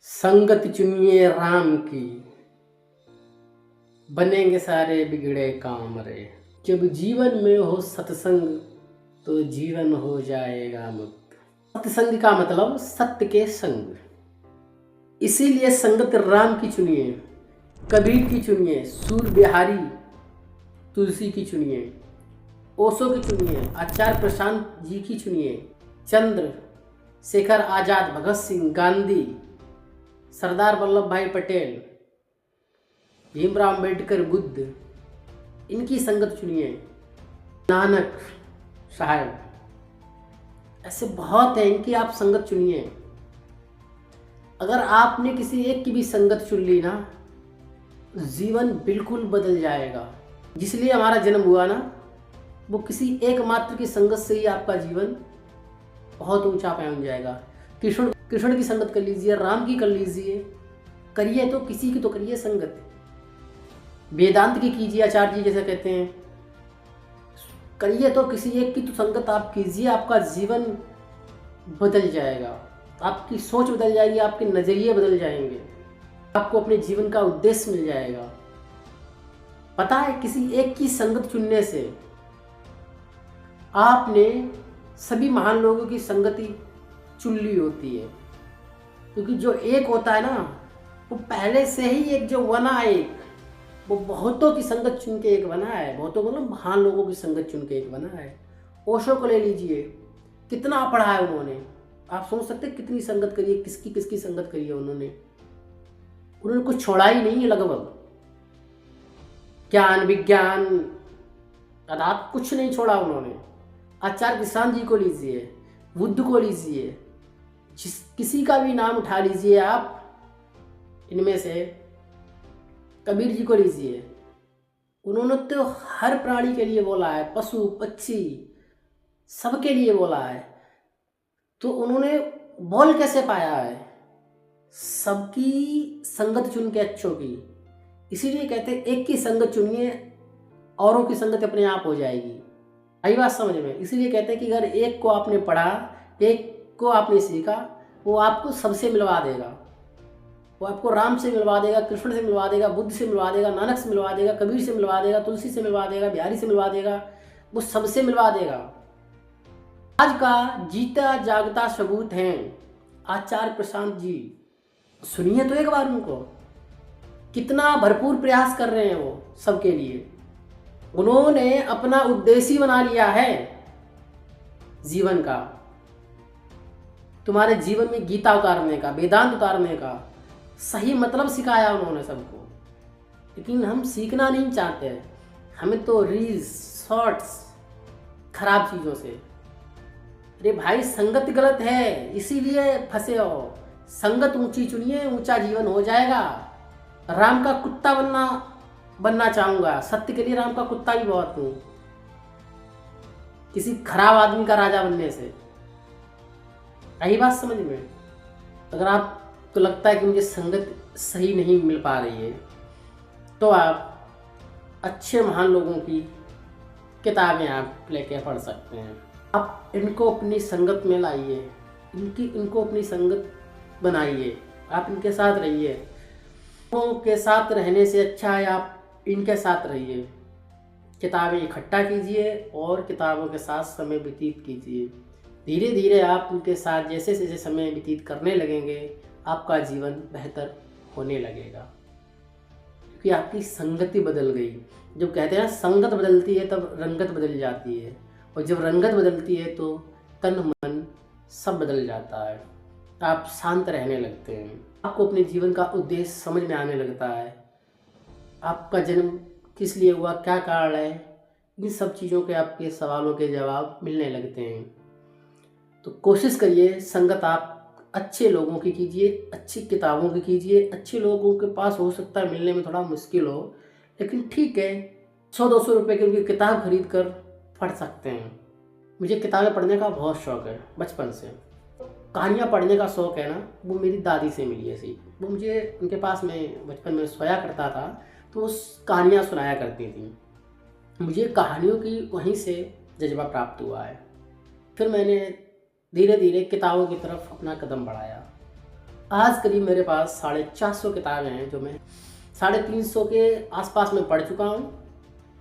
संगत चुनिए राम की, बनेंगे सारे बिगड़े काम रे। जब जीवन में हो सत्संग तो जीवन हो जाएगा मुक्त। सत्संग का मतलब सत्य के संग, इसीलिए संगत राम की चुनिए, कबीर की चुनिए, सूर बिहारी तुलसी की चुनिए, ओशो की चुनिए, आचार्य प्रशांत जी की चुनिए, चंद्र शेखर आजाद, भगत सिंह, गांधी, सरदार वल्लभ भाई पटेल, भीमराव अम्बेडकर, बुद्ध, इनकी संगत चुनिए, नानक साहब, ऐसे बहुत है, इनकी आप संगत चुनिए। अगर आपने किसी एक की भी संगत चुन ली ना, जीवन बिल्कुल बदल जाएगा। जिसलिए हमारा जन्म हुआ ना, वो किसी एकमात्र की संगत से ही आपका जीवन बहुत ऊंचा पहुंच जाएगा। कृष्ण की संगत कर लीजिए, राम की कर लीजिए, करिए तो किसी की तो करिए संगत। वेदांत की कीजिए, आचार्य जी जैसे कहते हैं, करिए तो किसी एक की तो संगत आप कीजिए, आपका जीवन बदल जाएगा, आपकी सोच बदल जाएगी, आपके नज़रिए बदल जाएंगे, आपको अपने जीवन का उद्देश्य मिल जाएगा। पता है, किसी एक की संगत चुनने से आपने सभी महान लोगों की संगति चुन ली होती है, क्योंकि जो एक होता है ना, वो पहले से ही एक जो बना है, वो बहुतों की संगत चुन के एक बना है। बहुतों मतलब महान लोगों की संगत चुन के एक बना है। ओशो को ले लीजिए, कितना पढ़ा है उन्होंने, आप सोच सकते हैं कितनी संगत करी है, किसकी किसकी संगत करी है उन्होंने कुछ छोड़ा ही नहीं है लगभग। ज्ञान विज्ञान अदात कुछ नहीं छोड़ा उन्होंने। आचार्य प्रशांत जी को लीजिए, बुद्ध को लीजिए, किसी का भी नाम उठा लीजिए आप, इनमें से कबीर जी को लीजिए, उन्होंने तो हर प्राणी के लिए बोला है, पशु पक्षी सबके लिए बोला है। तो उन्होंने बोल कैसे पाया है? सबकी संगत चुन के अच्छों की। इसीलिए कहते हैं एक की संगत चुनिए, औरों की संगत अपने आप हो जाएगी। आई बात समझ में? इसीलिए कहते हैं कि अगर एक को आपने पढ़ा, एक को आपने सीखा, वो आपको सबसे मिलवा देगा। वो आपको राम से मिलवा देगा, कृष्ण से मिलवा देगा, बुद्ध से मिलवा देगा, नानक से मिलवा देगा, कबीर से मिलवा देगा, तुलसी से मिलवा देगा, बिहारी से मिलवा देगा, वो सबसे मिलवा देगा। आज का जीता जागता सबूत हैं आचार्य प्रशांत जी। सुनिए तो एक बार उनको, कितना भरपूर प्रयास कर रहे हैं वो सबके लिए। उन्होंने अपना उद्देश्य बना लिया है जीवन का, तुम्हारे जीवन में गीता उतारने का, वेदांत उतारने का सही मतलब सिखाया उन्होंने सबको। लेकिन हम सीखना नहीं चाहते, हमें तो रील्स शॉर्ट्स खराब चीज़ों से। अरे भाई, संगत गलत है, इसीलिए फंसे हो। संगत ऊंची चुनिए, ऊंचा जीवन हो जाएगा। राम का कुत्ता बनना चाहूँगा, सत्य के लिए राम का कुत्ता भी बहुत हूँ, किसी खराब आदमी का राजा बनने से। यही बात समझ में? अगर आपको लगता है कि मुझे संगत सही नहीं मिल पा रही है, तो आप अच्छे महान लोगों की किताबें आप लेके पढ़ सकते हैं। आप इनको अपनी संगत में लाइए, इनको अपनी संगत बनाइए, आप इनके साथ रहिए। उनके साथ रहने से अच्छा है आप इनके साथ रहिए। किताबें इकट्ठा कीजिए और किताबों के साथ समय व्यतीत कीजिए। धीरे धीरे आप उनके साथ जैसे जैसे समय व्यतीत करने लगेंगे, आपका जीवन बेहतर होने लगेगा, क्योंकि आपकी संगति बदल गई। जब कहते हैं संगत बदलती है तब रंगत बदल जाती है, और जब रंगत बदलती है तो तन मन सब बदल जाता है। आप शांत रहने लगते हैं, आपको अपने जीवन का उद्देश्य समझ में आने लगता है। आपका जन्म किस लिए हुआ, क्या कारण है, इन सब चीज़ों के आपके सवालों के जवाब मिलने लगते हैं। तो कोशिश करिए संगत आप अच्छे लोगों की कीजिए, अच्छी किताबों की कीजिए। अच्छे लोगों के पास हो सकता है मिलने में थोड़ा मुश्किल हो, लेकिन ठीक है, 100-200 रुपये की उनकी किताब खरीद कर पढ़ सकते हैं। मुझे किताबें पढ़ने का बहुत शौक़ है, बचपन से। कहानियाँ पढ़ने का शौक़ है ना, वो मेरी दादी से मिली है सीख। वो मुझे उनके पास में बचपन में सोया करता था, तो उस कहानियाँ सुनाया करती थी। मुझे कहानियों की वहीं से जज्बा प्राप्त हुआ है। फिर मैंने धीरे धीरे किताबों की तरफ अपना कदम बढ़ाया। आज करीब मेरे पास 450 किताबें हैं जो मैं 350 के आसपास में पढ़ चुका हूँ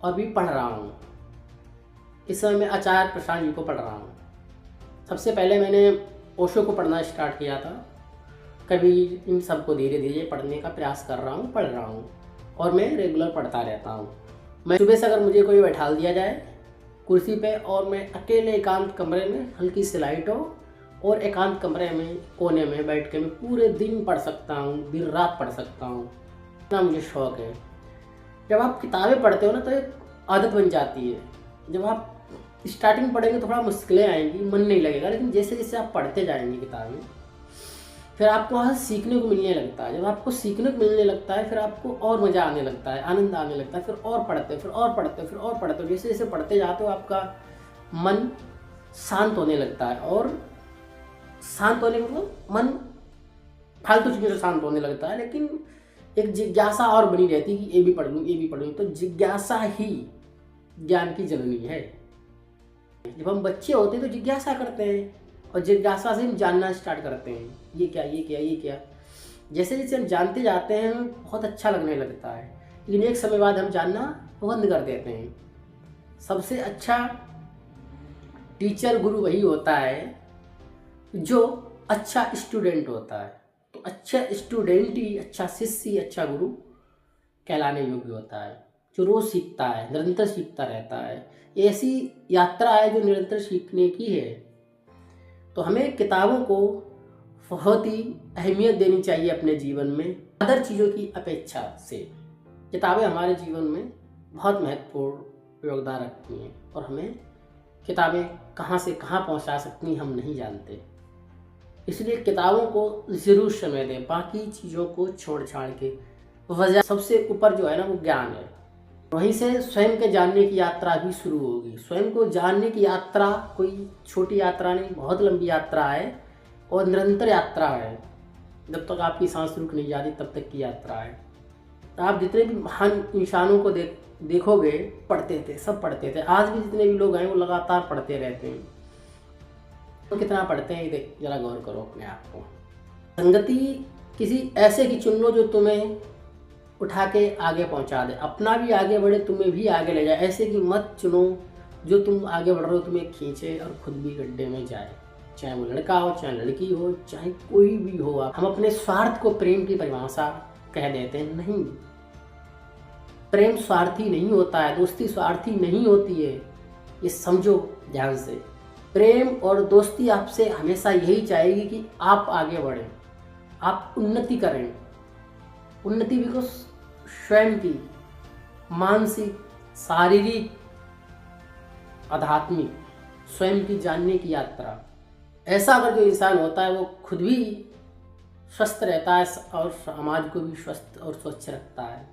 और भी पढ़ रहा हूँ। इस समय मैं आचार्य प्रशांत जी को पढ़ रहा हूँ। सबसे पहले मैंने ओशो को पढ़ना स्टार्ट किया था। कभी इन सबको धीरे धीरे पढ़ने का प्रयास कर रहा हूँ, पढ़ रहा हूँ और मैं रेगुलर पढ़ता रहता हूँ। मैं सुबह से अगर मुझे कोई बैठाल दिया जाए कुर्सी पे और मैं अकेले एकांत कमरे में, हल्की सी लाइट हो और एकांत कमरे में कोने में बैठ के मैं पूरे दिन पढ़ सकता हूँ, दिन रात पढ़ सकता हूँ, इतना मुझे शौक़ है। जब आप किताबें पढ़ते हो ना तो एक आदत बन जाती है। जब आप स्टार्टिंग पढ़ेंगे तो थोड़ा मुश्किलें आएंगी, मन नहीं लगेगा, लेकिन जैसे जैसे आप पढ़ते जाएंगे किताबें फिर आपको वहाँ सीखने को मिलने लगता है। जब आपको सीखने को मिलने लगता है फिर आपको और मज़ा आने लगता है, आनंद आने लगता है। फिर और पढ़ते, फिर और पढ़ते, फिर और पढ़ते, जैसे जैसे पढ़ते जाते हो आपका मन शांत होने लगता है। और शांत होने मतलब मन फालतू चीज़ों से शांत होने लगता है, लेकिन एक जिज्ञासा और बनी रहती है कि ये भी पढ़ लूँ, ये भी पढ़ लूँ। तो जिज्ञासा ही ज्ञान की जननी है। जब हम बच्चे होते हैं तो जिज्ञासा करते हैं और जिज्ञासा से हम जानना स्टार्ट करते हैं, ये क्या, ये क्या, ये क्या। जैसे जैसे हम जानते जाते हैं बहुत अच्छा लगने लगता है, लेकिन एक समय बाद हम जानना बंद कर देते हैं। सबसे अच्छा टीचर गुरु वही होता है जो अच्छा स्टूडेंट होता है। तो अच्छा स्टूडेंट ही अच्छा शिष्य, अच्छा गुरु कहलाने योग्य होता है, जो रोज़ सीखता है, निरंतर सीखता रहता है। ऐसी यात्रा है जो निरंतर सीखने की है। तो हमें किताबों को बहुत ही अहमियत देनी चाहिए अपने जीवन में, अदर चीज़ों की अपेक्षा से। किताबें हमारे जीवन में बहुत महत्वपूर्ण योगदान रखती हैं और हमें किताबें कहाँ से कहाँ पहुँचा सकती हैं हम नहीं जानते। इसलिए किताबों को ज़रूर समय दें, बाकी चीज़ों को छोड़ छाड़ के। वजह सबसे ऊपर जो है ना वो ज्ञान है। वहीं से स्वयं के जानने की यात्रा भी शुरू होगी। स्वयं को जानने की यात्रा कोई छोटी यात्रा नहीं, बहुत लंबी यात्रा है और निरंतर यात्रा है। जब तक आपकी सांस रुक नहीं जाती तब तक की यात्रा है। तो आप जितने भी महान इंसानों को देखोगे, पढ़ते थे, सब पढ़ते थे। आज भी जितने भी लोग हैं वो लगातार पढ़ते रहते हैं। तो कितना पढ़ते हैं ये जरा गौर करो अपने आप को। संगति किसी ऐसे की चुन लो जो तुम्हें उठा के आगे पहुंचा दे, अपना भी आगे बढ़े, तुम्हें भी आगे ले जाए। ऐसे की मत चुनो जो तुम आगे बढ़ रहे हो तुम्हें खींचे और खुद भी गड्ढे में जाए। चाहे वो लड़का हो, चाहे लड़की हो, चाहे कोई भी हो। हम अपने स्वार्थ को प्रेम की परिभाषा कह देते हैं। नहीं, प्रेम स्वार्थी नहीं होता है, दोस्ती स्वार्थी नहीं होती है, ये समझो ध्यान से। प्रेम और दोस्ती आपसे हमेशा यही चाहेगी कि आप आगे बढ़ें, आप उन्नति करें। उन्नति भी को स्वयं की मानसिक, शारीरिक, आध्यात्मिक, स्वयं की जानने की यात्रा। ऐसा अगर जो इंसान होता है वो खुद भी स्वस्थ रहता है और समाज को भी स्वस्थ और स्वच्छ रखता है।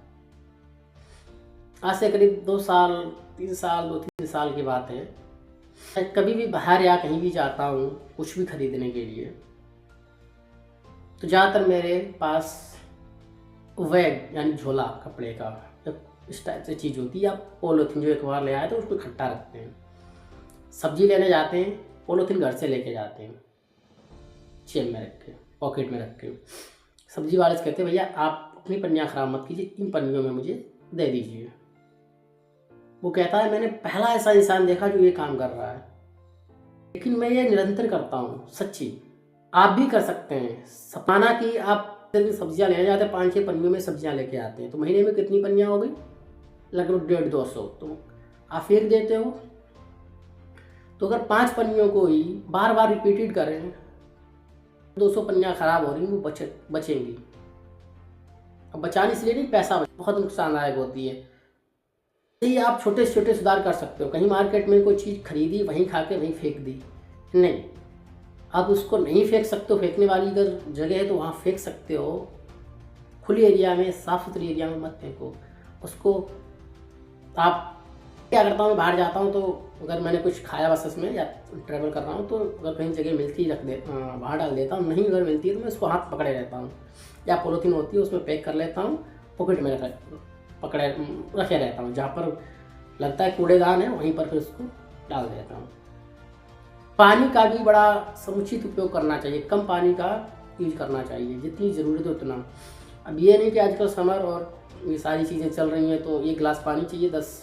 आज से करीब 2 साल 3 साल की बात है। मैं कभी भी बाहर या कहीं भी जाता हूँ कुछ भी खरीदने के लिए, तो ज़्यादातर मेरे पास बैग यानी झोला कपड़े का इस टाइप से चीज़ होती है। आप पॉलीथीन जो एक बार ले आए तो उसको इकट्ठा रखते हैं। सब्जी लेने जाते हैं, पॉलीथीन घर से लेके जाते हैं, जेब में रख के, पॉकेट में रख के। सब्जी वाले से कहते हैं भैया आप अपनी पन्नियाँ ख़राब मत कीजिए, इन पन्नियों में मुझे दे दीजिए। वो कहता है मैंने पहला ऐसा इंसान देखा जो ये काम कर रहा है, लेकिन मैं ये निरंतर करता हूँ। सच्ची आप भी कर सकते हैं। सपना कि आप सब्जियां लेने जाते हैं, 5-6 पन्नियों में सब्जियां लेके आते हैं, तो महीने में कितनी पन्नियां हो गई? लगभग 150-200। तो आप फेंक देते हो। तो अगर 5 पन्नियों को ही बार बार रिपीटेड करें, 200 पन्नियां खराब हो रही, वो बचेंगी। अब बचाने इसलिए नहीं, पैसा बहुत नुकसानदायक होती है। यही आप छोटे से छोटे सुधार कर सकते हो। कहीं मार्केट में कोई चीज़ खरीदी, वहीं खा के वहीं फेंक दी, नहीं, आप उसको नहीं फेंक सकते हो। फेंकने वाली अगर जगह है तो वहाँ फेंक सकते हो। खुली एरिया में, साफ सुथरी एरिया में मत फेंको उसको। आप क्या करता हूँ, बाहर जाता हूँ तो अगर मैंने कुछ खाया बस में या ट्रैवल कर रहा हूँ तो अगर कहीं जगह मिलती रख दे, बाहर डाल देता हूँ। नहीं अगर मिलती है तो मैं उसको हाथ पकड़े रहता हूँ, या पॉलीथीन होती है उसमें पैक कर लेता हूँ, पॉकेट में रखे रहता हूँ। जहाँ पर लगता है कूड़ेदान है वहीं पर फिर उसको डाल देता हूँ। पानी का भी बड़ा समुचित उपयोग करना चाहिए। कम पानी का यूज करना चाहिए, जितनी ज़रूरत है उतना। अब ये नहीं कि आजकल समर और ये सारी चीज़ें चल रही हैं तो 1 गिलास पानी चाहिए, 10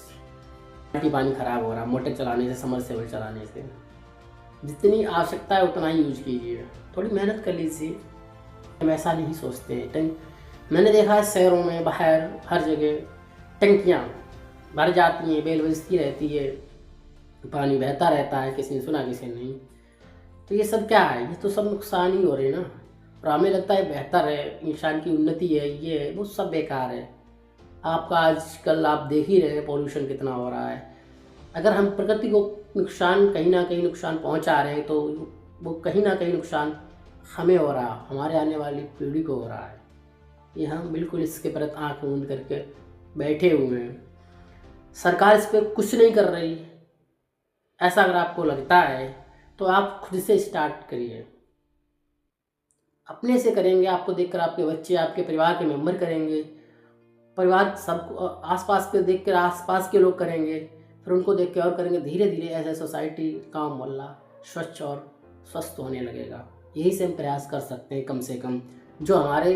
बाल्टी पानी ख़राब हो रहा है मोटर चलाने से, समरसेबल चलाने से। जितनी आवश्यकता है उतना ही यूज कीजिए, थोड़ी मेहनत कर लीजिए। हम ऐसा नहीं सोचते हैं। मैंने देखा है शहरों में, बाहर हर जगह टंकियाँ भर जाती हैं, बेल बजती रहती है, पानी बहता रहता है, किसी ने सुना किसी ने नहीं। तो ये सब क्या है? ये तो सब नुकसान ही हो रहे हैं ना। और हमें लगता है बेहतर है, इंसान की उन्नति है, ये है वो, सब बेकार है। आपका आजकल आप देख ही रहे हैं पॉल्यूशन कितना हो रहा है। अगर हम प्रकृति को नुकसान, कहीं ना कहीं नुकसान पहुंचा रहे हैं तो वो कहीं ना कहीं नुकसान हमें हो रहा है, हमारे आने वाली पीढ़ी को हो रहा है। ये हम बिल्कुल इसके प्रति आँख मूंद करके बैठे हुए हैं। सरकार इस पर कुछ नहीं कर रही। ऐसा अगर आपको लगता है तो आप खुद से स्टार्ट करिए, अपने से करेंगे। आपको देखकर आपके बच्चे, आपके परिवार के मेंबर करेंगे, परिवार सबको आसपास के देख कर आसपास के लोग करेंगे, फिर उनको देख के और करेंगे। धीरे धीरे ऐसे सोसाइटी, गांव, मोहल्ला स्वच्छ और स्वस्थ होने लगेगा। यही से हम प्रयास कर सकते हैं। कम से कम जो हमारे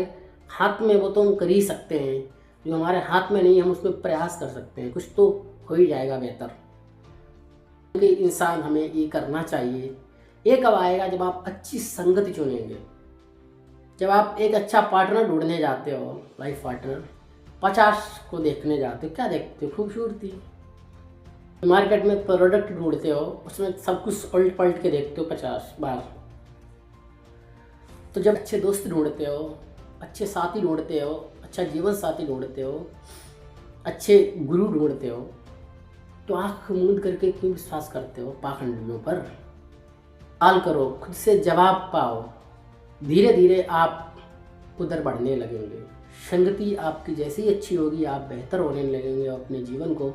हाथ में वो तो हम कर ही सकते हैं, जो हमारे हाथ में नहीं हम उसमें प्रयास कर सकते हैं, कुछ तो हो ही जाएगा बेहतर। इंसान हमें ये करना चाहिए। ये कब आएगा? जब आप अच्छी संगति चुनेंगे, जब आप एक अच्छा पार्टनर ढूंढने जाते हो, लाइफ पार्टनर। 50 को देखने जाते हो, क्या देखते हो? खूबसूरती। मार्केट में प्रोडक्ट ढूंढते हो, उसमें सब कुछ उलट पलट के देखते हो 50 बार। तो जब अच्छे दोस्त ढूंढते हो, अच्छे साथी ढूंढते हो, अच्छा जीवन साथी ढूंढते हो, अच्छे गुरु ढूंढते हो, तो आँख मूंद करके क्यों विश्वास करते हो पाखंडियों पर? सवाल करो, खुद से जवाब पाओ। धीरे धीरे आप उधर बढ़ने लगेंगे। संगति आपकी जैसी ही अच्छी होगी, आप बेहतर होने लगेंगे और अपने जीवन को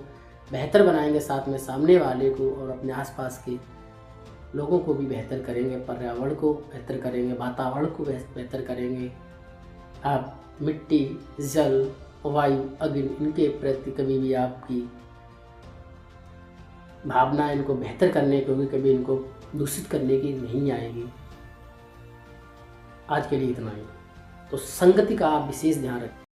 बेहतर बनाएंगे, साथ में सामने वाले को और अपने आसपास के लोगों को भी बेहतर करेंगे, पर्यावरण को बेहतर करेंगे, वातावरण को बेहतर करेंगे। आप मिट्टी, जल, वायु, अग्नि, इनके प्रति कभी भी आपकी भावना इनको बेहतर करने की होगी, कभी इनको दूषित करने की नहीं आएगी। आज के लिए इतना ही। तो संगति का आप विशेष ध्यान रखें।